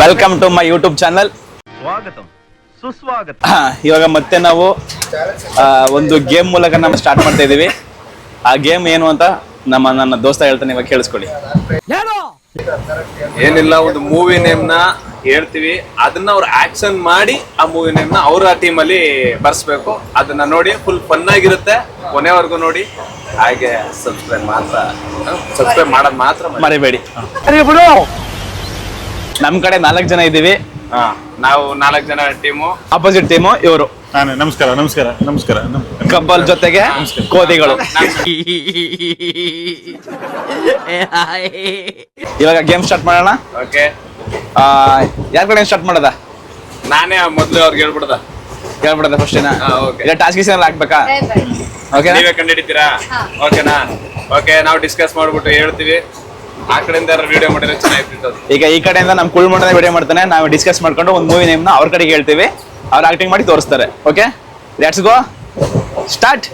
Welcome to my YouTube channel. ಸ್ವಾಗತಂ ಸುಸ್ವಾಗತ. ಇವಾಗ ಮತ್ತೆ ನಾವು ಒಂದು ಗೇಮ್ ಮೂಲಕ ನಾವು ಸ್ಟಾರ್ಟ್ ಮಾಡ್ತಾ ಇದೀವಿ. ಆ ಗೇಮ್ ಏನು ಅಂತ ನನ್ನ ದೋಸ್ತ ಹೇಳ್ತಾನೆ, ಇವಾಗ ಕೇಳಿಸ್ಕೊಳ್ಳಿ. ಏನಿಲ್ಲ, ಒಂದು ಮೂವಿ ನೇಮ್ ನ ಹೇಳ್ತೀವಿ, ಅದನ್ನ ಅವ್ರು ಆಕ್ಷನ್ ಮಾಡಿ ಆ ಮೂವಿ ನೇಮ್ ನ ಅವ್ರ ಟೀಮ್ ಅಲ್ಲಿ ಬರ್ಸ್ಬೇಕು. ಅದನ್ನ ನೋಡಿ ಫುಲ್ ಫನ್ ಆಗಿರುತ್ತೆ, ಕೊನೆವರೆಗೂ ನೋಡಿ. ಹಾಗೆ ಸಬ್ಸ್ಕ್ರೈಬ್ ಮಾಡೋದ್ ಮಾತ್ರ ಮರಿಬೇಡಿ. ನಮ್ ಕಡೆ 4 ಜನ ಇದ್ದೀವಿ. ನಾವು 4 ಜನ ಟೀಮು, ಅಪೋಸಿಟ್ ಟೀಮು ಇವರು. ನಮಸ್ಕಾರ. ಕಬ್ಬಲ್ ಜೊತೆಗೆ ಕೋತಿಗಳು. ಇವಾಗ ಗೇಮ್ ಸ್ಟಾರ್ಟ್ ಮಾಡೋಣ. ಓಕೆ, ಯಾರ ಕಡೆ ಸ್ಟಾರ್ಟ್ ಮಾಡೋದ? ನಾನೇ ಮೊದ್ಲು ಅವ್ರಿಗೆ ಹೇಳ್ಬಿಡ್ದ ಫಸ್ಟ್ ಓಕೆ. ಟಾಸ್ಕ್ ಗೀಸ್ ಹಾಕ್ಬೇಕಾ? ಓಕೆ, ನೀವೇ ಕಂಡಿಡಿತೀರಾ? ಓಕೆನಾ? ಓಕೆ, ನಾವು ಡಿಸ್ಕಸ್ ಮಾಡ್ಬಿಟ್ಟು ಹೇಳ್ತೀವಿ. ಆ ಕಡೆಯಿಂದ ವಿಡಿಯೋ ಮಾಡಿದ್ರೆ ಚೆನ್ನಾಗಿತ್ತು. ಈಗ ಈ ಕಡೆಯಿಂದ ನಮ್ ಕುಳ್ಮಣ್ಣದ ವಿಡಿಯೋ ಮಾಡ್ತಾನೆ, ನಾವು ಡಿಸ್ಕಸ್ ಮಾಡ್ಕೊಂಡು ಒಂದು ಮೂವಿ ನೇಮ್ ನ ಅವ್ರ ಕಡೆಗೆ ಹೇಳ್ತೀವಿ, ಅವ್ರು ಆಕ್ಟಿಂಗ್ ಮಾಡಿ ತೋರಿಸ್ತಾರೆ. Okay, let's go, start.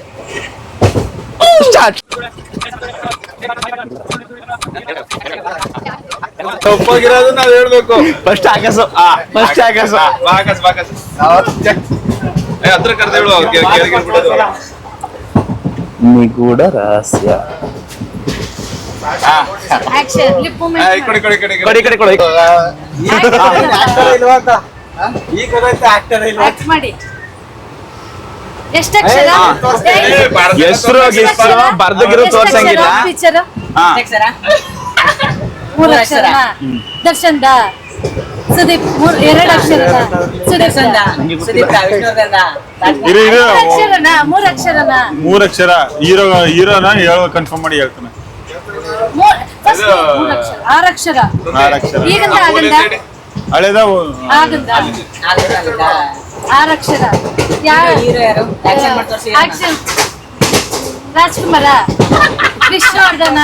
ತಪ್ಪಾಗಿರೋದು ನಾವ್ ಹೇಳ್ಬೇಕು. ಫಸ್ಟ್ ಆಕಾಶು. ಹತ್ರ ಕರೆದ ಹೇಳು. ನಿಗೂಢ ರಹಸ್ಯ. ಕೊಡಿ. ಹೆಸರು ಬರ್ದಗಿರೋ ತೋರ್ಸಂಗಿಲ್ಲ. ದರ್ಶನ್ ಸುದೀಪ್ 2 ಅಕ್ಷರನ. ಸುದೀಪ್ 3 ಅಕ್ಷರನ. 3 ಅಕ್ಷರ. ಹೀರೋನ ಹೇಳೋ ಕನ್ಫರ್ಮ್ ಮಾಡಿ ಹೇಳ್ತಾನೆ. 6 ಅಕ್ಷರ. 6 ಅಕ್ಷರ. ಈಗಂತ ಆಗಂದ ಹಳೇದ ಆಗಂದ 6 ಅಕ್ಷರ. ಯಾರು ಆಕ್ಷನ್? ರಾಜ್ಕುಮಾರ, ವಿಷ್ಣುವರ್ಧನ.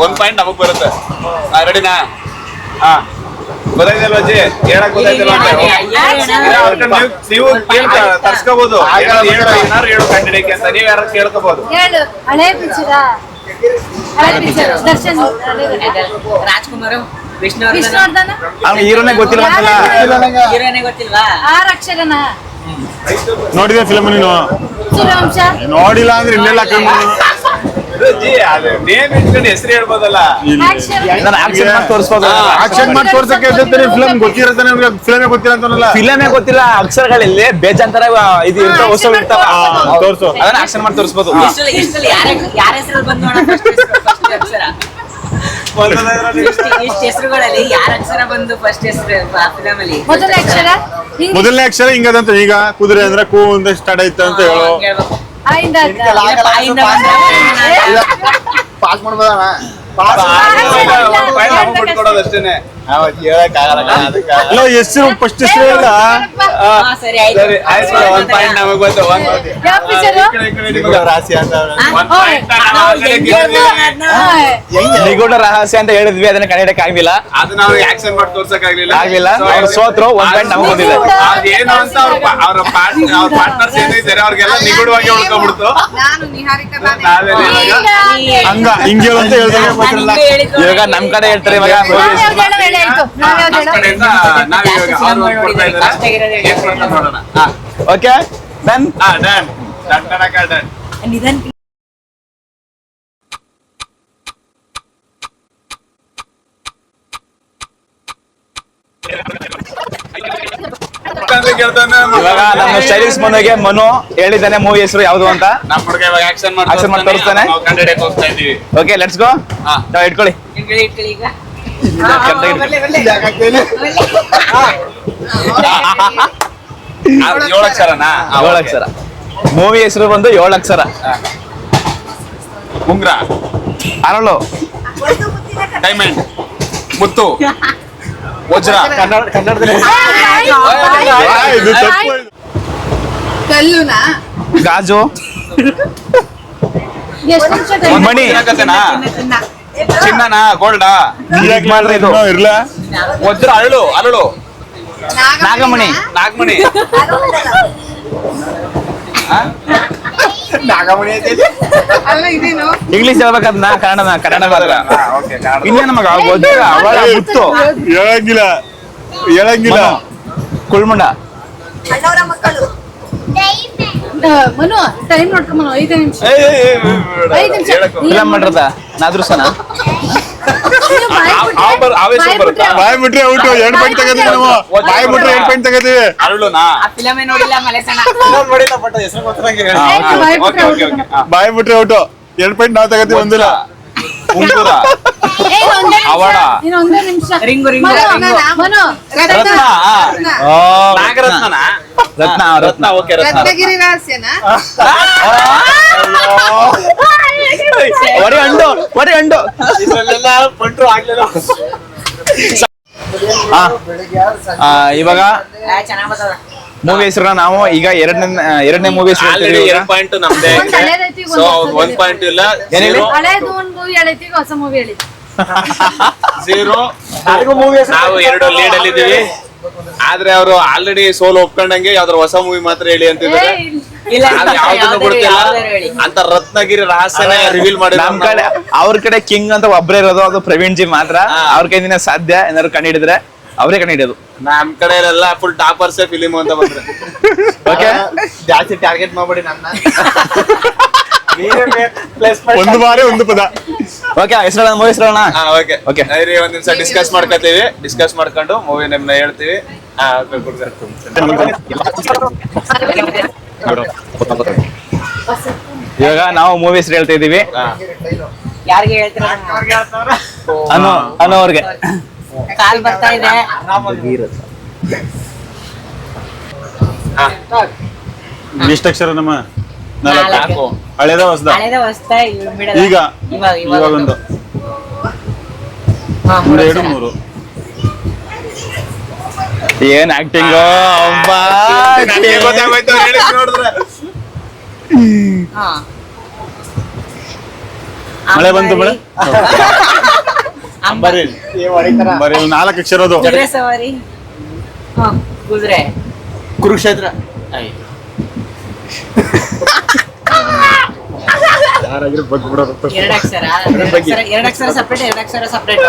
ಒಂದ್ ಪಾಯಿಂಟ್ ನಮಗ್ ಬರುತ್ತೆ. ರೆಡಿನಾ? ಗೊತ್ತಾಯ್ತಲ್ವ ಅಜ್ಜಿ? ಹೇಳಕ್ ಗೊತ್ತಾಯ್ತಲ್ವ? ನೀವು ತರ್ಸ್ಕೋಬಹುದು. ಏನಾರು ಹೇಳು ಕಂಡಿಡಿಕೆ ಅಂತ ನೀವ್ ಯಾರು ಕೇಳ್ಕೋಬಹುದು. ಹೇಳು. ಹಳೆ ಪಿಕ್ಚರ. ದರ್ಶನ್, ರಾಜ್ಕುಮಾರ್, ವಿಷ್ಣುವರ್ಧನ. ಹೀರೋನೇ ಗೊತ್ತಿಲ್ಲ. 6 ಅಕ್ಷರನ. ನೋಡಿದೆ ಫಿಲ್ಮ್ ನೀನು? ಸೂರ್ಯವಂಶ. ನೋಡಿಲ್ಲ ಅಂದ್ರೆ ಇನ್ನೆಲ್ಲ ನೇಮ್ ಇಟ್ಕೊಂಡು ಹೆಸರು ಹೇಳ್ಬೋದಲ್ಲ. ಆಕ್ಷನ್ ಮಾಡಿ ತೋರಿಸ್ಬೋದು. ಆಕ್ಷನ್ ಮಾಡಿ ತೋರ್ಸಕ್ಕೆ ಫಿಲ್ಮ್ ಗೊತ್ತಿರತ್ತಾನೆ. ಫಿಲ್ಮೇ ಗೊತ್ತಿಲ್ಲ ಅಂತಲ್ಲ. ಫಿಲಮೇ ಗೊತ್ತಿಲ್ಲ, ಅಕ್ಷರಗಳಲ್ಲಿ ಬೇಜಾಂತರ ಇದು ಇರ್ತಾವ, ಹೊಸ ಇರ್ತಾವ. ತೋರ್ಸು. ಅದನ್ನ ಆಕ್ಷನ್ ಮಾಡಿ ತೋರಿಸ್ಬೋದು. ಯಾರ ಹೆಸರು ಬಂದು ಅಕ್ಷರ ಇಷ್ಟ ಹೆಸರುಗಳಲ್ಲಿ ಯಾರ ಅಕ್ಷರ ಬಂದು ಫಸ್ಟ್ ಹೆಸರು ಫಿಲಮ್ ಅಲ್ಲಿ? ಮೊದಲನೇ ಅಕ್ಷರ ಹಿಂಗದಂತ. ಈಗ ಕುದುರೆ ಅಂದ್ರೆ ಕೂ ಅಂತ ಸ್ಟಾರ್ಟ್ ಆಯ್ತು ಅಂತ ಹೇಳು. ಪಾಸ್ ಮಾಡ್ಬೋದಣ್ಣ? ಕೊಡೋದಷ್ಟೇನೆ. ಅಲ್ಲ, ಹೆಸರು ಫಸ್ಟ್ ಹೆಸರು ಇಲ್ಲ. ಸರಿ, ಒಂದ್ ಪಾಯಿಂಟ್ ನಮಗ್ ಬಂತು. ನಿಗೂಢ ರಹಸ್ಯ ಅಂತ ಹೇಳಿದ್ವಿ, ಅದನ್ನ ಕಂಡಿಡಕ್ ಆಗ್ಲಿಲ್ಲ. ಅದನ್ನ ಅವ್ರಿಗೆ ಆಕ್ಷನ್ ಮಾಡಿ ತೋರ್ಸಕ್ ಆಗ್ಲಿಲ್ಲ. ಅವ್ರು ಸೋತ್ರು. 1 ಪಾಯಿಂಟ್ ನಮಗ್ ಬಂದಿದೆ. ಅದೇನು ಅಂತ ಅವ್ರ ಪಾರ್ಟ್ನರ್ಸ್ ಏನಿದ್ದಾರೆ ಅವ್ರಿಗೆಲ್ಲ ನಿಗೂಢವಾಗಿ ಉಳ್ಕೊಂಡ್ಬಿಡ್ತು. ಹಂಗ ಹಿಂಗೆ ಅಂತ ಹೇಳ್ತಾರೆ. ಇವಾಗ ನಮ್ ಕಡೆ ಹೇಳ್ತಾರೆ. ಇವಾಗ ಓಕೆ, ಡನ್. ಇವಾಗ ನಮ್ಮ ಸ್ಟೈಲಿಶ್ ಮನುಗೆ ಮನು ಹೇಳಿದ್ದಾನೆ ಮೂವಿ ಹೆಸರು ಯಾವ್ದು ಅಂತ. ನಮ್ಮ ಹುಡುಗ ಇವಾಗ ಆಕ್ಷನ್ ಮಾಡಿ ತೋರಿಸ್ತಾನೆ. ಹೋಗ್ತಾ ಇದೀವಿ. ಓಕೆ, ಲೆಟ್ಸ್ ಗೋ. ಇಟ್ಕೊಳ್ಳಿ. ಈಗ 7 ಅಕ್ಷರನಾ? 7 ಅಕ್ಷರ. ಮೂವಿ ಹೆಸರು ಬಂದು 7 ಅಕ್ಷರ. ಉಂಗ್ರ, ಅರಳು, ಡೈಮಂಡ್, ಮುತ್ತು, ವಜ್ರ. ಕನ್ನಡದಲ್ಲಿ ಕಲ್ಲುನಾ? ಗಾಜು, ಮಣಿ, ಚಿನ್ನನಾ, ಗೋಲ್ಡಾ? ಮಾಡ್ರಿ ಇದು. ಇರ್ಲ ವಜ್ರ, ಅರಳು, ಅರಳು, ನಾಗಮಣಿ. ನಾಗಮಣಿ. ಇಂಗ್ಲಿಷ್ ಹೇಳ್ಬೇಕದ್ನ ಕನ್ನಡ ಮಾತ್ರ ಇನ್ನೇನು ಮಗ ಅವಳ ಮುತ್ತು ಹೇಳಂಗಿಲ್ಲ ಕುಳ್ಮುಂಡ ಮನು ಟೈಮ್ ನೋಡ್ಕೊಂಬನು 5 ನಿಮಿಷ 5 ನಿಮಿಷ ಫಿಲಂ ಮಾಡ್ರದ ನಾದ್ರುಸನ ಬಾಯ್ ಬಿಟ್ರೆ ಔಟು 2 ಪಾಯಿಂಟ್ ತಗೋತೀವಿ ನಾವು ಬಾಯ್ ಬಿಟ್ರೆ 2 ಪಾಯಿಂಟ್ ತಗೋತೀವಿ ಅರುಳುನಾ ಆ ಫಿಲಮೇ ನೋಡಿಲ್ಲ ಮಲೆಸನ ಬಾಯ್ ಬಿಟ್ರೆ ಔಟು 2 ಪಾಯಿಂಟ್ ನಾವು ತಗೋತೀವಿ ಒಂದಿಲ್ಲ ಉಂಗುರ ಅವಳ ಇನ್ನೊಂದೇ ನಿಮಿಷ ರಿಂಗು ರಿಂಗು ಮನು ರತ್ನ ನಾಗರತ್ನನಾ ರತ್ನ ರತ್ನ ಓಕೆ ರತ್ನ ರತ್ನಗಿರಿ ರಹಸ್ಯನಾ ಒಡೆ ಹಂಡು ಇದ್ರಲ್ಲೆಲ್ಲ ಪಂಟ್ರು ಆಗ್ಲಿಲ್ಲ ಇವಾಗ ಚೆನ್ನಾಗ್ ಬರ್ತದ ಮೂವಿ ಹೆಸರನ್ನ ನಾವು ಈಗ ಎರಡನೇ ಮೂವಿ ಹೆಸರು ಆಲ್ರೆಡಿ 2 ಪಾಯಿಂಟ್ ನಮ್ದೇ ಒಂದ್ ಹಳೇದೈತಿ, ಸೊ ಒಂದ್ 1 ಪಾಯಿಂಟ್ ಇಲ್ಲ ಏನ್ ಹೇಳಿ? ಹಳೇದು ಒಂದ್ ಮೂವಿ ಹೇಳೈತಿ ಈಗ ಹೊಸ ಮೂವಿ ಹೇಳಿತಿ 0 ನಾವು 2 ಲೀಡ್ ಅಲ್ಲಿ ಇದೀವಿ ಆದ್ರೆ ಅವರು ಆಲ್ರೆಡಿ ಸೋಲ್ ಒಪ್ಕೊಂಡಂಗೆ ಯಾವ್ದಾರ ಹೊಸ ಮೂವಿ ಮಾತ್ರ ಹೇಳಿ ಅಂತಿದ್ದಾರೆ ಇಲ್ಲ ಅದು ಯಾವ್ದನ್ನು ಯಾವ್ದಾರು ಗೊತ್ತಿಲ್ಲ ಹೇಳಿ ಅಂತ ರತ್ನಗಿರಿ ರಹಸ್ಯನೇ ರಿವೀಲ್ ಮಾಡಿ ನಮ್ ಕಡೆ ಅವ್ರ ಕಡೆ ಕಿಂಗ್ ಅಂತ ಒಬ್ರೇ ಇರೋದು ಅದು ಪ್ರವೀಣ್ ಜಿ ಮಾತ್ರ ಅವ್ರ ಕೈಯಿಂದ ಸಾಧ್ಯ ಏನಾದ್ರು ಕಂಡು ಹಿಡಿದ್ರೆ ಅವರೇ ಕಂಡು ಹಿಡಿಯೋದು ನಮ್ ಕಡೆ ಎಲ್ಲ ಫುಲ್ ಟಾಪರ್ಸ್ ಫಿಲಿಮ್ ಅಂತ ಬಂದ್ರೆ ಓಕೆ ಜಾಸ್ತಿ ಟಾರ್ಗೆಟ್ ಮಾಡ್ಬೇಡಿ ನನ್ನ ಒಂದು ಬಾರಿ ಒಂದು ಪದ ಓಕೆ ಹೆಸರು ಮೂವಿ ಹೆಸರೋಣ ಓಕೆ Okay. ಒಂದ್ ನಿಮಿಷ ಡಿಸ್ಕಸ್ ಮಾಡ್ಕೊತೀವಿ ಡಿಸ್ಕಸ್ ಮಾಡ್ಕೊಂಡು ಮೂವಿ ನೇಮ್ನ ಹೇಳ್ತೀವಿ ಇವಾಗ ನಾವು ಮೂವಿ ಹೆಸರು ಹೇಳ್ತಾ ಇದೀವಿ ಯಾರಿಗೆ ಹೇಳ್ತೀರ ಅನ್ನೋರ್ಗೆ ಕಾಲ್ ಬರ್ತಾ ಇದೆ ಎಷ್ಟು ಅಕ್ಷರ ನಮ್ಮ 4 ನಾಲ್ಕು. ಹಳೇದ ಹೊಸದ ಹಳೇದ ಹೊಸ್ತಾ ಈಗ ಇವಾಗ ಒಂದು ಒಂದು 2 3 ಏನ್ ಆಕ್ಟಿಂಗ್ ಮಳೆ ಬಂತು ಮಳೆ ಬರೀ 4 ಅಕ್ಷರ ಅದು ಕುದುರೆ ಸವಾರಿ ಕುದುರೆ ಕುರುಕ್ಷೇತ್ರ ಎರಡು ಅಕ್ಷರ ಸಪ್ರೇಟ್ 2 ಅಕ್ಷರ ಸಪ್ರೇಟ್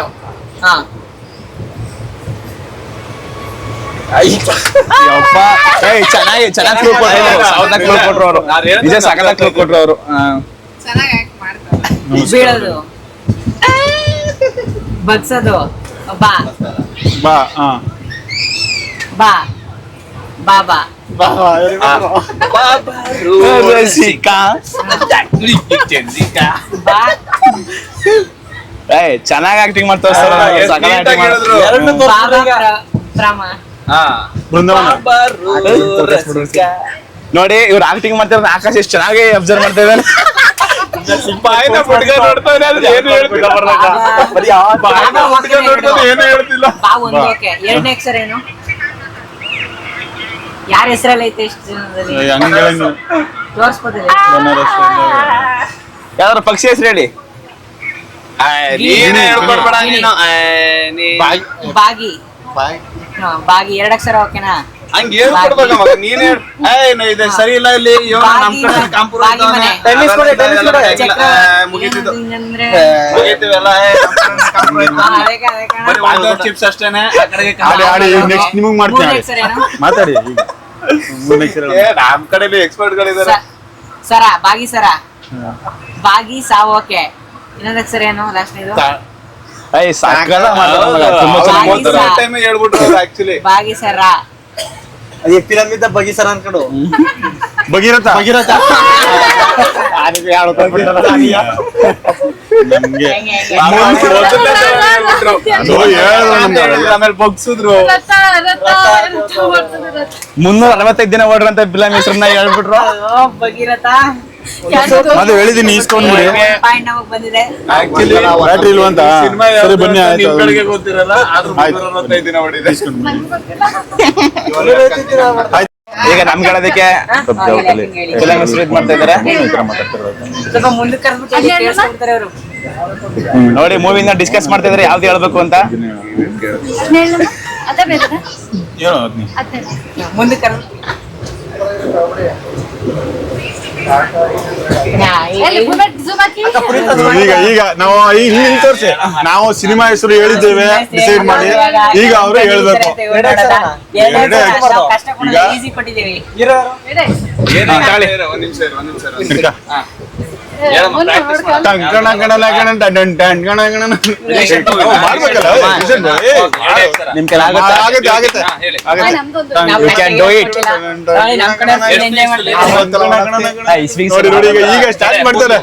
ಹಾ ಯಪ್ಪ ಚೆನ್ನಾಗಿ ಕ್ಲೂ ಕೊಟ್ರು ಅವರು ನಿಜ ಸಕಲ ಕ್ಲೂ ಕೊಟ್ರು ಅವರು ಬೀಳೋದು ಬಗ್ಸೋದು ಬಾ ಬಾ ಬಾ ಬಾಬಾ ಬಾ ಚೆನ್ನಾಗಿ ಆಕ್ಟಿಂಗ್ ಮಾಡ್ತಾ ಸಕಲ ಆಕ್ಟಿಂಗ್ ಬಾಬಾ ಪ್ರಾಮ ಬೃಂದಾವನ ನೋಡಿ ಇವ್ರು ಆಕ್ಟಿಂಗ್ ಮಾಡ್ತಿರೋದು ಆಕಾಶ ಎಷ್ಟು ಚೆನ್ನಾಗಿ ಅಬ್ಸರ್ವ್ ಮಾಡ್ತಾ ಇದ್ದಾನೆ ಬಾ ಒಂದು ಓಕೆ ಎರಡನೇ ಅಕ್ಷರ ಏನು ಯಾರ ಹೆಸರಲ್ಲಿ ಐತೆ ಎಷ್ಟು ಜನದಲ್ಲಿ ತೋರಿಸ್ಬೋದಿಲ್ಲ ಯಾವ್ದಾರ ಪಕ್ಷಿ ಹೆಸರು ಹೇಳಿ ನೀನೇ ಹೇಳ್ಕೊಡ್ಬೇಡ ನೀನು ಬಾಗಿ ಹಾ, ಬಾಗಿ 2 ಅಕ್ಷರ ಓಕೆನಾ ಹಂಗ ಹೇಳ್ಕೊಡ್ಬೇಕ ಮಗ ನೀನೇ ಇದೆ ಸರಿ ಇಲ್ಲ ಇಲ್ಲಿ ನಮ್ ಕಡೆ ಕಾಂಪುರ ಬಾಗಿ ಮನೆ. ಮುಗಿತಿದ್ದು ಏನಂದ್ರೆ ಮುಗಿತೀವಲ್ಲ ಅದೇ ಕಣ. ಚಿಪ್ಸ್ ಅಷ್ಟೇನೆ ಆ ಕಡೆಗೆ ಆಡಿ ನೆಕ್ಸ್ಟ್ ನಿಮಗ್ ಮಾಡ್ತೀನಿ ಮೂರನೇ ಆಡಿ. ಅಕ್ಷರ ಏನು ಮಾತಾಡಿ ಈಗ 3 ಅಕ್ಷರ ನಮ್ ಕಡೆ ಎಕ್ಸ್ಪರ್ಟ್ ಗಳಿದ್ದಾರೆ ಸರ ಬಾಗಿ ಸರ ಬಾಗಿ ಸಾವು ಓಕೆ ಇನ್ನೊಂದು ಅಕ್ಷರ ಏನು ಲಾಸ್ಟ್ ಇದು ಸಾಕಲ್ಲ ತುಂಬಾ ಚೆನ್ನಾಗಿ ಮಾಡ್ತಾರೆ ಟೈಮ್ ಹೇಳ್ಬಿಟ್ರು ಆಕ್ಚುಲಿ ಬಾಗಿ ಸರ ಭಗೀರಥ ನಮ್ಗೆ ಹೆಂಗೆ ಆಮೇಲೆ ಬಗ್ಸಿದ್ರು 365 ದಿನ ಓಡ್ರಂತ ಫಿಲಂ ಹೆಸರನ್ನ ಹೇಳ್ಬಿಟ್ರು ಭಗೀರಥ ಅದು ಹೇಳಿದೀನಿ ಇಸ್ಕೊಂಡ್ಬಿಡಿ ಪಾಯಿಂಟ್ ನಮಗ್ ಬಂದಿದೆ ಆಕ್ಚುಲಿ ಬ್ಯಾಟ್ರಿ ಇಲ್ವಂತ ಸರಿ ಬನ್ನಿ ಆಯ್ತು ನಿಮ್ ಕಡೆಗೆ ಗೊತ್ತಿರಲ್ಲ ಆದ್ರೂ ಆಯ್ತು. 365 ದಿನ ಹೊಡಿದೆ ಈಗ ನಮ್ ಹೇಳೋದಕ್ಕೆ ಫಿಲಂ ಹೆಸರು ಇದ್ ಮಾಡ್ತಾ ಇದಾರೆ ಸ್ವಲ್ಪ ಮುಂದಕ್ಕೆ ಕರ್ದ್ಬಿಟ್ಟು ಕೇಳಿಸ್ಕೊಳ್ತಾರೆ ಅವರು ನೋಡಿ ಮೂವಿನ ಡಿಸ್ಕಸ್ ಮಾಡ್ತಾ ಇದಾರೆ ಯಾವ್ದು ಹೇಳ್ಬೇಕು ಅಂತ ಅದೇ ಬೇಕಾ ಹೇಳು ಅದ್ನ. ಅದೇ ಮುಂದಕ್ಕೆ ಕರ್ದ್ಬಿಟ್ಟು ಎಲ್ಲಿ ಬುಲೆಟ್ zoom ಹಾಕಿ? ಈಗ ನಾವು ಈಗ ಹಿಂಗ್ ತೋರ್ಸಿ ನಾವು ಸಿನಿಮಾ ಹೆಸರು ಹೇಳಿದ್ದೇವೆ ಡಿಸೈಡ್ ಮಾಡಿ ಈಗ ಅವರು ಹೇಳ್ಬೇಕು ಈಸಿ ಕೊಟ್ಟಿದ್ದೀವಿ. ಎಡೆ. ಒಂದ್ ನಿಮಿಷ ಇರ್ಕ. ಮನು ಹೊಡ್ಕೊ. ಟಂಕಣ ಗಣನ ಗಣ ಟನ್ ಟನ್ ಗಣ ಗಣ ಮಾಡ್ಬೇಕಲ್ಲ ನಿಮ್ ಕೈಲಿ ಆಗುತ್ತಾ? ಆಗತ್ತೆ ಆಗತ್ತೆ ಆಯ್, ನಮ್ದೊಂದು. You can do it. ನಮ್ ಕಡೆ full enjoy ಮಾಡ್ತೀವಿ. ನೋಡಿ ನೋಡಿ ಈಗ ಸ್ಟಾರ್ಟ್ ಮಾಡ್ತಾರೆ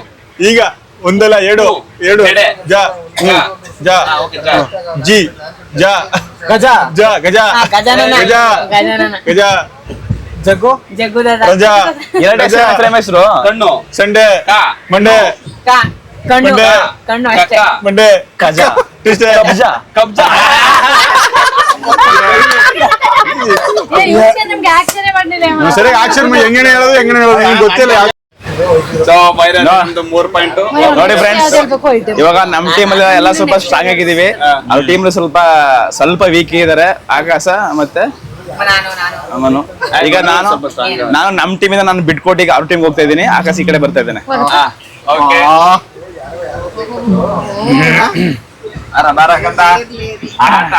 ಈಗ ಒಂದಲ್ಲ ಎರಡು ಜ ಜ ಜಿ ಜ ಗಜ ಜ ಗಜ ಗಜಾನನ. ಗಜ ಗಜಾನನ. ಗಜ ಜಗ್ಗು ಜಗ್ಗು ದಾದ. ರಜ ಎರಡು ಫ್ರೇಮ್ ಹೆಸರು ಕಣ್ಣು ಸಂಡೆ ಮಂಡೆ ಕಣ್ಣು ಮಂಡೆ. ಕಣ್ಣು ಅಷ್ಟೇ. ಮಂಡೆ ಕಜ ಇಷ್ಟೇ. ಕಬ್ಜ ಏ, ಇವತ್ತೇ ನಮ್ಗೆ ಆಕ್ಷನ್ ಮಾಡ್ಲಿಲ್ಲ ಇವ. ಸರಿ ಆಕ್ಷನ್ ಹೆಂಗೇನೆ ಹೇಳೋದು ನಿಮ್ಗೆ ಗೊತ್ತಿಲ್ಲ ಸೊ ಬೈರನ್ 3 ಪಾಯಿಂಟ್ ನೋಡಿ ಫ್ರೆಂಡ್ಸ್, ಯಾವ್ದು ಹೇಳ್ಬೇಕು ಐತೆ? ಇವಾಗ ನಮ್ ಟೀಮ್ ಅಲ್ಲಿ ಎಲ್ಲ ಸ್ವಲ್ಪ ಸ್ಟ್ರಾಂಗ್ ಆಗಿದೀವಿ. ಅವ್ರ ಟೀಮ್ ಸ್ವಲ್ಪ ವೀಕ್ ಇದಾರೆ. ಆಕಾಶ ಮತ್ತೆ ನಾನು ಅಮ್ಮನು. ಈಗ ನಾನು ನಮ್ ಟೀಮ್ ಇಂದ ನಾನು ಬಿಟ್ಕೊಟ್ಟು ಈಗ ಅವ್ರ ಟೀಮ್ ಹೋಗ್ತಾ ಇದ್ದೀನಿ. ಆಕಾಶ ಈ ಕಡೆ ಬರ್ತಾ ಇದ್ದೇನೆ. ಓಕೆ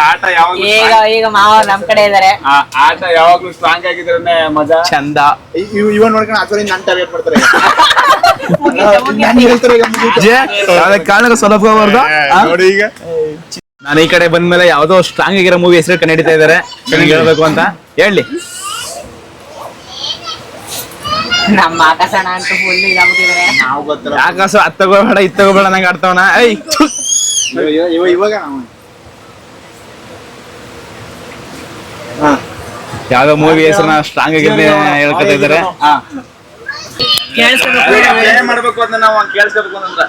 ಆಟ ಯಾವಾಗ್ಲೂ ಈಗ ಮಾವ ನಮ್ ಕಡೆ ಇದಾರೆ. ಆಟ ಯಾವಾಗ್ಲೂ ಸ್ಟ್ರಾಂಗ್ ಆಗಿದ್ರೆ ಮಜಾ. ಚಂದ. ಇವನ್ ನೋಡ್ಕೊಂಡು ಆಚರಣೆ ನಾನು ಟಾರ್ಗೆಟ್ ಮಾಡ್ತಾರೆ ಕಾರಣಕ್ಕೆ ಸ್ವಲ್ಪ ಹೋಗ್ಬಾರ್ದು. ನೋಡಿ ಈಗ ನಾನು ಈ ಕಡೆ ಬಂದ್ಮೇಲೆ ಯಾವ್ದೋ ಸ್ಟ್ರಾಂಗ್ ಆಗಿರೋ ಮೂವಿ ಹೆಸರು ಕನ್ನಡಿತಾ ಇದಾರೆ. ನನಗೆ ಹೇಳ್ಬೇಕು ಅಂತ ಹೇಳಿ. ನಮ್ಮ ಆಕಾಶಣ ಅಂತೂ ಫುಲ್ ಇದಾಗ್ಬಿಟ್ಟಿದ್ದಾರೆ. ನಾವು ಗೊತ್ತಿಲ್ಲ ಆಕಾಶ ಅತ್ತಗೋಬೇಡ ಇತ್ತಗೋಬೇಡ ನಂಗೆ ಆಡ್ತಾವನ. ಐ ಇವಾಗ ಯಾವ್ದೋ ಮೂವಿ ಹೆಸರನ್ನ ಸ್ಟ್ರಾಂಗ್ ಆಗಿದೆ ಹೇಳ್ಕೊತಾ ಇದಾರೆ. ಏನ್ ಮಾಡ್ಬೇಕು ಅಂತ ನಾವು ಕೇಳಿಸ್ಕೋಬೇಕು ಅಂತಂದ್ರೆ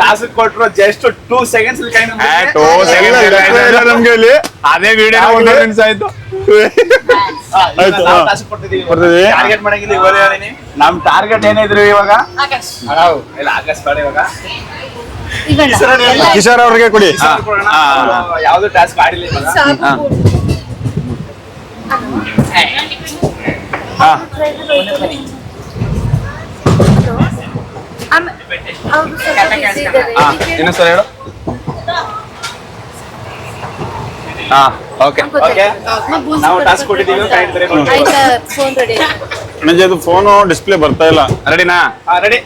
ಟಾಸ್ಕ್ ಕೊಟ್ರು ಜಸ್ಟ್ 2 seconds ನಮ್ಗೆ ಇಲ್ಲಿ ಅದೇ ವಿಡಿಯೋ 1 ನಿಮಿಷ ಆಯ್ತು. ಆಯ್ತು ಬರ್ತೀವಿ. ಟಾರ್ಗೆಟ್ ಮಾಡಂಗಿಲ್ಲ ಇವಾಗ ಹೇಳಿನಿ. ನಮ್ ಟಾರ್ಗೆಟ್ ಏನಿದ್ರು ಇವಾಗ ಆಕಾಶ್. ಇಲ್ಲ ಆಗಸ್ಟ್ ಬೇಡ ಇವಾಗ ಇವಣ್ಣ. ಎಲ್ಲ ಕಿಶೋರ್ ಅವ್ರಿಗೆ ಕೊಡಿ. ಯಾವ್ದು ಟಾಸ್ಕ್ ಆಡಿಲ್ಲ ಇವಾಗ. ಸಾಕು. ಅವ್ರು ಸ್ವಲ್ಪ busy ಇದ್ದಾರೆ. ಇನ್ನೊಂದ್ಸಲ ಹೇಳು. ಓಕೆ ನಾವು ಟಾಸ್ಕ್ ಕೊಟ್ಟಿದ್ದೀವಿ ಕಾಯ್ತಾರೆ. ಆಯ್ತಾ, ಫೋನ್ ರೆಡಿ. ನನಗೆ ಅದು ಫೋನು ಡಿಸ್ಪ್ಲೇ ಬರ್ತಾ ಇಲ್ಲ. ರೆಡಿನಾ? ರೆಡಿ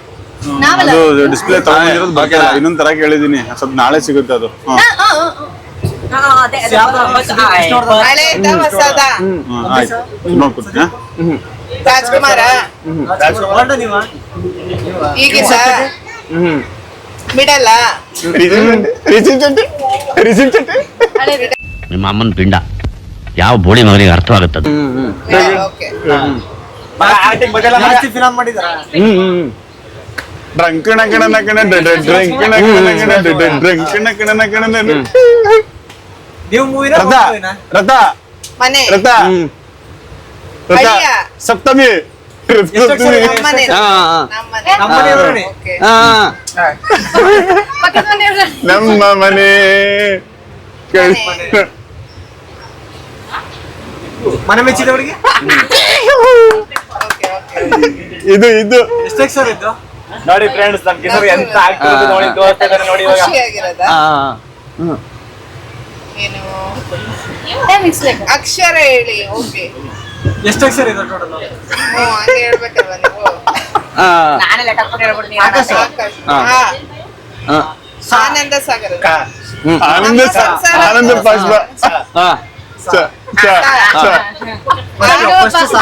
ನಾವಲ್ಲ. ಅದು ಡಿಸ್ಪ್ಲೇ ತಗೊಂಡಿರೋದು ಬರ್ತಾ ಇಲ್ಲ. ಇನ್ನೊಂದ್ ತರ ಕೇಳಿದೀನಿ. ಸ್ವಲ್ಪ ನಾಳೆ ಸಿಗುತ್ತೆ ಅದು. ಆಯ್ತು ನೋಡ್ಕೊಡ್ತೀನಿ. ರಾಜ್ಕುಮಾರ ಈಗಿನ ಮಿಡಲ್ಲ ಹಳೇದು. ನಿಮ್ಮ ಅಮ್ಮನ ಪಿಂಡ ಯಾವ ಬೋಳಿ ಮಗನಿಗೆ ಅರ್ಥವಾಗುತ್ತದೆ. ಓಕೆ ರಥ ಮನೆ ರಥ ರಥ ಅಳಿಯ. ಸಪ್ತಮಿ ನಮ್ಮನೆ ನಮ್ಮನೆ ಓಕೆ ಪಕ್ಕದ ಮನೆಯವ್ರು. ನಮ್ಮ ಮನೆ ಮನೆ ಮೆಚ್ಚಿದವರಿಗೆ ಓಕೆ ಓಕೆ ಇದು ಇದು ನೋಡಿ ಫ್ರೆಂಡ್ಸ್, ನಮ್ ಕಿಶೋರ್ ಎಂತ ಆಗ್ತಿರೋದು ನೋಡಿ ತೋರಿಸ್ತಾ ಇದಾರೆ ನೋಡಿ ಇವಾಗ. ಖುಷಿಯಾಗಿರೋದ ಏನು Time is like. ಅಕ್ಷರ ಹೇಳಿ ಓಕೆ ಎಷ್ಟು ಅಕ್ಷರ ಇದೆ ಟೋಟಲ್? ಹಂಗೆ ಹೇಳ್ಬೇಕಲ್ವಾ ನೀವು ನಾನೇ ಲೆಕ್ಕ ಕೊಟ್ಟು ಹೇಳ್ಬಿಡ್ತೀನಿ. ಆಕಾಶ ಆನಂದ ಸಾಗರ ಆನಂದ ಆನಂದ ಪಾಷ್ಪ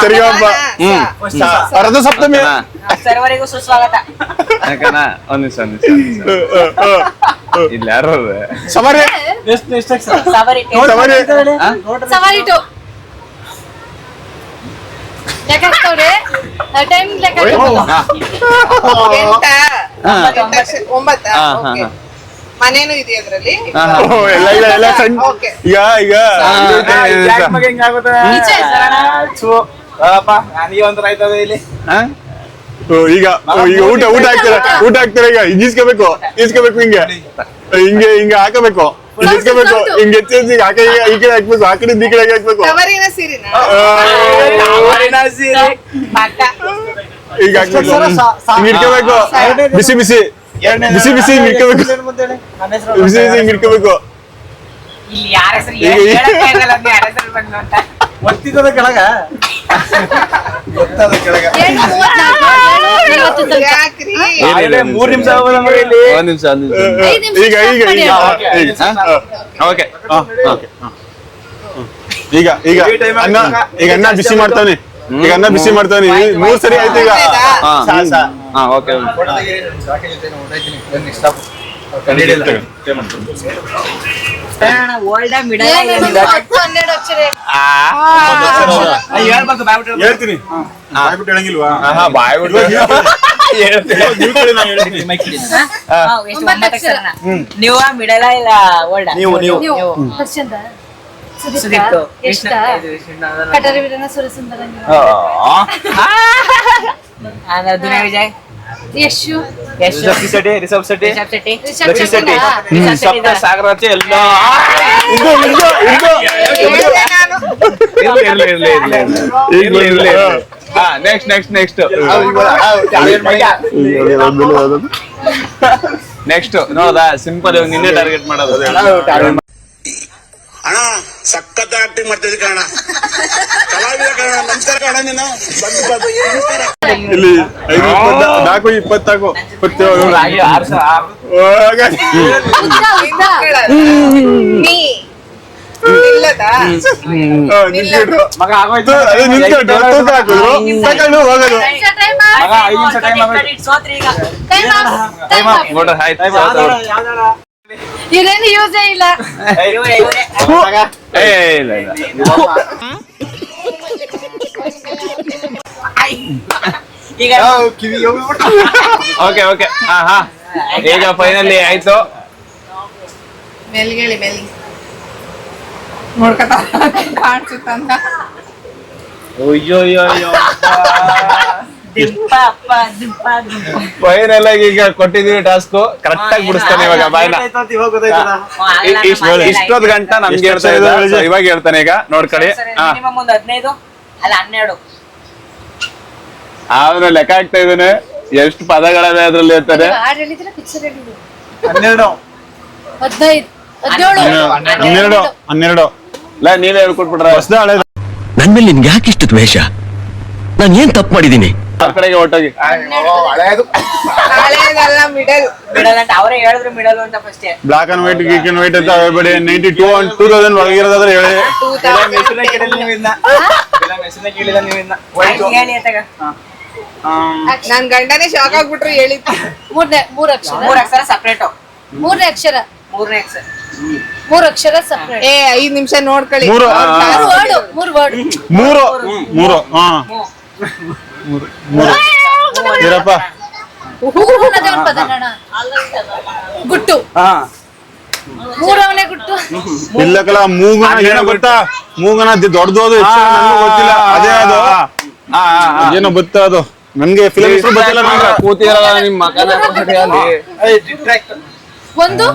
ಸರಿಯಪ್ಪ. ರಥ ಸಪ್ತಮಿ ಸರ್ವರಿಗೂ ಸುಸ್ವಾಗತ. ಯಾಕನ ಒಂದ್ ನಿಮಿಷ ಇಲ್ಲ ಯಾರು ಸವಾರಿ ಎಷ್ಟು ಅಕ್ಷರ? ಸವರಿ ಸವಾರಿ ಸವಾರಿ ಟು. ಲೆಕ್ಕಾಕ್ತವ್ರೆ. ಟೈಮ್ ಲೆಕ್ಕ. ಒಂಬತ್ತ ಓಕೆ ಮನೇನು ಇದೆ ಅದ್ರಲ್ಲಿ ಎಲ್ಲ ಇಲ್ಲ ಎಲ್ಲ ಸಣ್ಣ ಓಕೆ ಈಗ ಈಗ ಈಚೆ. ನನಗೆ ಒಂಥರ ಆಯ್ತದೆ ಇಲ್ಲಿ. ಈಗ ಈಗ ಊಟ ಹಾಕ್ತಾರೆ ಈಗ ಈಸ್ಕೋಬೇಕು ಹಿಂಗೆ ಹಿಂಗೆ ಹಿಂಗೆ ಹಾಕಬೇಕು ಹಿಂಗ್ ಎತ್ಕೋಬೇಕು ಹಿಂಗ್ ಎತ್ತಿ ಆ ಕಡೆ ಈ ಕಡೆ ಹಾಕ್ಬೇಕು ಆ ಕಡೆ ಈ ಕಡೆ ಹಾಕ್ಬೇಕು ತವರಿನ ಸೀರಿನ ಪಕ್ಕ. ಈಗ ಹಾಕ್ಬೇಕು ಹಿಂಗ್ ಇಟ್ಕೋಬೇಕು ಬಿಸಿ ಬಿಸಿ ಬಿಸಿ ಬಿಸಿ ಹಿಂಗ್ ಇಟ್ಕೋಬೇಕು ಬಿಸಿ ಬಿಸಿ ಹಿಂಗ್ ಇಟ್ಕೋಬೇಕು ಇಲ್ಲಿ ಯಾರ ಹೆಸರು ಈಗ- ಹೇಳಕ್ಕೆ ಆಗಲ್ಲ ಅದು ಯಾರ ಹೆಸರು ಬಂದು ಅಂತ. ಒತ್ತಿದ ಕೆಳಗ ಒತ್ತದ ಕೆಳಗ 7:34 ತನಕ. ಯಾಕ್ರಿ 3 ನಿಮಿಷ ಆಗೋದ ನೋಡಿ ಇಲ್ಲಿ. ಒಂದ್ ನಿಮಿಷ ಐದ್ ನಿಮಿಷ ಈಗ ಈಗ stop ಮಾಡಿ ಈಗ ಅಣ್ಣ. ಈಗ ಓಕೆ ಈಗ ಈಗ ಅನ್ನ ಈಗ ಅನ್ನ ಬಿಸಿ ಮಾಡ್ತಾನೆ ಈಗ ಅನ್ನ ಬಿಸಿ ಮಾಡ್ತಾನೆ 3 ಸರಿ ಆಯ್ತು ಈಗ ಹಾ ಓಕೆ ಅಣ್ಣ, old ಆ, middle ಆ, ಏನೇನು ಏನಿಲ್ಲ? 10-12 ಅಕ್ಷರ ಹೇಳ್ತೀನಿ ಬಾಯ್ಬಿಟ್ಟು ಹೇಳಂಗಿಲ್ವಾ ಬಾಯ್ ಹಾ, ಎಷ್ಟು 9 9 ಅಕ್ಷರನ? ನೀವು ಮಿಡಲ ಇಲ್ಲ ಓಲ್ಡ? ನೀವು ಹರ್ಷಂದ ಸುದೀಪ್ ಎಷ್ಟ ಕಟರಿ ವೀರನ ಸುರಸುಂದರ ದುನಿಯಾ ವಿಜಯ್, ಯಶು ಯಶ್, ರಿಷಬ್ ಶೆಟ್ಟಿ ರಿಷಬ್ ಶೆಟ್ಟಿ, ಲಕ್ಷ್ಮಿ ಶೆಟ್ಟಿ ರಿಷಬ್ ಶೆಟ್ಟಿ ಇದ್ದಾರೆ. ಸಾಗರಾಜ್ ಎಲ್ಲ ಹೇಳಿದೆ ನಾನು ಇರ್ಲಿ ಹಾ ನೆಕ್ಸ್ಟ್ ನೆಕ್ಸ್ಟ್ ನೋಡದ ಸಿಂಪಲ್ ನಿನ್ನೆ ಟಾರ್ಗೆಟ್ ಮಾಡೋದು ಅಣ್ಣ ಸಖತ್ ಆಕ್ಟಿಂಗ್ ಮಾಡ್ತಿದ್ದೆ ಕಣ ಕಲಾವಿದ ಕಣ ನಮಸ್ಕಾರ ಕಣ ನೀನು ಇಲ್ಲಿ 4 24 ನೀ ಇಲ್ಲದಾ ಮಗ ಆಗೋಯ್ತು ಅದೇ ನಿಂತ್ಕೊಂಡು ತೂಕ ಹಾಕಿದ್ರು ತಗೊಂಡು ಹೋಗೋದು ಸೋತ್ರಿ ಈಗ. ಇದೇನು ಯೂಸೇ ಇಲ್ಲ. ಇವ್ರೇ. ಇಲ್ಲ ಈಗ ಓಕೆ ಹಾ ಈಗ ಫೈನಲಿ ಆಯ್ತು ಮೆಲ್ಗೇಳಿ ನೋಡ್ಕತ ಕಾಣಿಸುತ್ತಂತ ಅಯ್ಯೋ ದಿಂಪ ಅಪ್ಪ ದಿಂಪ ದಿಂಪ. ಫೈನಲ್ ಆಗಿ ಈಗ ಕೊಟ್ಟಿದೀವಿ ಟಾಸ್ಕ್ ಕರೆಕ್ಟ್ ಆಗಿ ಬಿಡಿಸ್ತಾನೆ ಇವಾಗ ಬಾಯ್ನ ಇವಾಗ ಗೊತ್ತಾಯ್ತದ ಇಷ್ಟೊದ್ ಗಂಟ ನಮ್ಗೆ ಹೇಳ್ತಾ ಇದ್ದ so ಇವಾಗ ಹೇಳ್ತಾನೆ ಈಗ ನೋಡ್ಕೊಳ್ಳಿ ಮಿನಿಮಮ್ ಒಂದು 15 ಅಲ್ಲ 12. ಆದ್ರೆ ಲೆಕ್ಕ ಹಾಕ್ತಾ ಇದ್ದಾನೆ ಎಷ್ಟು ಪದಗಳವೆ ಅದ್ರಲ್ಲಿ ಇರ್ತಾರೆ ಹಾಡು ಹೇಳಿದ್ರೆ ಪಿಕ್ಚರ್ ಹೇಳಿದ್ರು 12 15 12 ಇಲ್ಲ ನೀವೇ ಹೇಳ್ಕೊಟ್ಬಿಟ್ರ ಹೊಸದ ಹಳೇದ ನನ್ ಮೇಲೆ ನಿನ್ಗೆ ಯಾಕೆ ಇಷ್ಟು ದ್ವೇಷ? ನಾನು ಏನ್ ತಪ್ಪು ಮಾಡಿದ್ದೀನಿ? ಆ ಕಡೆಗೆ ಹೊಟ್ಟೋಗಿ ಹಳೇದಲ್ಲ ಮಿಡಲ್ ಮಿಡಲ್ ಅಂತ ಅವರೇ ಹೇಳಿದ್ರು ಮಿಡಲ್ ಅಂತ first. Black and white geek and white ಅಂತ ಹೇಳ್ಬೇಡಿ 92 and 2000 ಒಳಗಿರೋದಾದ್ರೆ ಹೇಳಿ 2000 ಹೇಳಿ ಅತ್ತಾಗ. ನನ್ ಗಂಡನೇ ಶಾಕ್ ಆಗ್ಬಿಟ್ರು ಹೇಳಿದ್ದು 3 ಅಕ್ಷರ 3 ಅಕ್ಷರ ಸಪ್ರೇಟ್. 3 ಅಕ್ಷರ 3ನೇ ಅಕ್ಷರ 3 ಅಕ್ಷರ ಸಪ್ರೇಟ್. 5 ನಿಮಿಷ ನೋಡ್ಕೊಳ್ಳಿ 3 ವರ್ಡ್ 3 ಹಾ 3 ಇರಪ್ಪ ಹೂವನದೇ ಒಂದು ಪದ ಅಣ್ಣ. ಗುಟ್ಟು 3 ಅವನೇ ಗುಟ್ಟು. ಇಲ್ಲಕಲ್ಲ ಮೂಗನ ಏನೋ ಗೊತ್ತಾ ಮೂಗನ ದೊಡ್ಡದು ನನಗೂ ಗೊತ್ತಿಲ್ಲ ಅದೇ ಅದು ಏನೋ ಗೊತ್ತಾ ಅದು ನನ್ಗೆ ಫಿಲಂ ಹೆಸರು ಗೊತ್ತಿಲ್ಲ ನಂಗೆ ಕೂತಿರಲ್ಲ ನಿಮ್ ಮಕನ ಒಂದು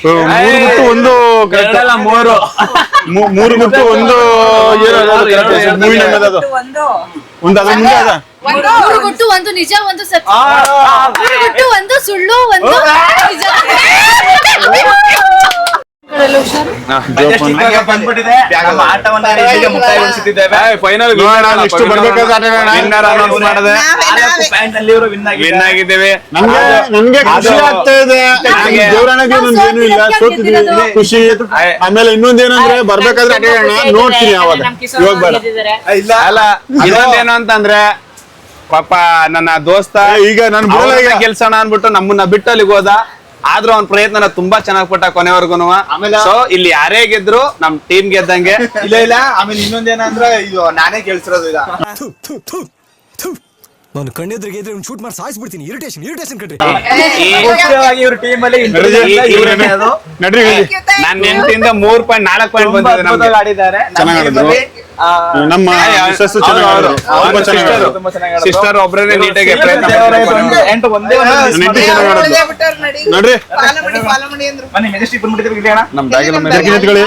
3 ಗುಟ್ಟು ಒಂದು ಕರೆಕ್ಟಲ್ಲ 3 3 ಗುಟ್ಟು ಒಂದು ಮೂವಿನ ಅದು ಒಂದು ಒಂದು ಅದ್ರ ಮುಂದೆ ಅದ 3 ಗುಟ್ಟು ಒಂದು ನಿಜ ಒಂದು ಸತ್ಯ. 3 ಗುಟ್ಟು ಒಂದು ಸುಳ್ಳು ಒಂದು ನಿಜ. ಕಡೆಲ್ಲ ಹುಷಾರು. ಫೈನಲ್ ಇಷ್ಟು ಬರ್ಬೇಕಾದ್ರೆ ವಿನ್ ಆಗಿದ್ದೇವೆ ನನ್ಗೆ ಖುಷಿ ಆಗ್ತಾ ಇದೆ ದೇವರಾಣಕ್ಕೆ ನನ್ಗೇನು ಇಲ್ಲ ಸೋತಿದ್ವಿ ಖುಷಿ ಆಮೇಲೆ ಇನ್ನೊಂದೇನಂದ್ರೆ ಬರ್ಬೇಕಾದ್ರೆ ಅದೇ ನೋಡ್ತೀನಿ ಯಾವಾಗ ಇವಾಗ ಬೇಡ ಅಲ್ಲ ಇನ್ನೊಂದೇನು ಅಂತಂದ್ರೆ ಪಾಪ ನನ್ನ ದೋಸ್ತ ಈಗ ನಾನು ಬಿಡಲ್ಲ ಈಗ ಕೆಲ್ಸನ ಅನ್ಬಿಟ್ಟು ನಮ್ಮನ್ನ ಬಿಟ್ಟು ಅಲ್ಲಿಗೆ ಹೋದ ಆದ್ರೂ ಅವ್ನ ಪ್ರಯತ್ನ ತುಂಬಾ ಚೆನ್ನಾಗ್ ಪಟ್ಟ ಕೊನೆವರೆಗೂ ಸೊ ಇಲ್ಲಿ ಯಾರೇ ಗೆದ್ರು ನಮ್ ಟೀಮ್ ಗೆದ್ದಂಗೆ ಇಲ್ಲ ಆಮೇಲೆ ಇನ್ನೊಂದೇನಂದ್ರೆ ಇದು ನಾನೇ ಕೇಳಿಸಿರೋದು ಈಗ ನಾನು ಕಣ್ಣೆದ್ರಿಗೆ ಇದ್ರೆ ಶೂಟ್ ಮಾಡಿ ಸಾಯಿಸ್ಬಿಡ್ತೀನಿ. ಇರಿಟೇಷನ್ ಕಣ್ರಿ. ಮುಖ್ಯವಾಗಿ ಇವ್ರ ಟೀಮ್ ಅಲ್ಲಿ ನಡ್ರಿ ನನ್ನ ನೆನಪಿಂದ 3.4 ಪಾಯಿಂಟ್ ಬಂದಿದೆ ನಮ್ಗೆ ಆಡಿದ್ದಾರೆ ಚೆನ್ನಾಗ್ ಆಡಿದ್ರು. ನಮ್ಮ ಮಿಸ್ಸಸ್ ಚೆನ್ನಾಗಿ ಆಡಿದ್ರು. ತುಂಬಾ ಚೆನ್ನಾಗಿ ಆಡಿದ್ರು. ತುಂಬಾ ಚೆನ್ನಾಗಿ ಸಿಸ್ಟರ್ ಒಬ್ರೇನೆ ನೀಟಾಗಿ ಪ್ರಯತ್ನ ಎಂಟು ಒಂದೇ ಒಂದು miss ನೆಂಟಿ ಮಾಡಿ. ಚೆನ್ನಾಗಿ ಆಡಿದ್ರು. ಬಿಟ್ಟವ್ರು ನಡಿ ನೋಡ್ರಿ ಫಾಲೋ ಮಾಡಿ ಅಂದ್ರು ಬನ್ನಿ ಮೆಜೆಸ್ಟಿಕ್ ಬಂದ್ಬಿಟ್ಟಿದ್ರೆ ಇಲ್ಲಿ ಅಣ್ಣ ನಮ್ ಬ್ಯಾಗ್ ಜರ್ಕಿನ್ ಎತ್ಕೊಳ್ಳಿ.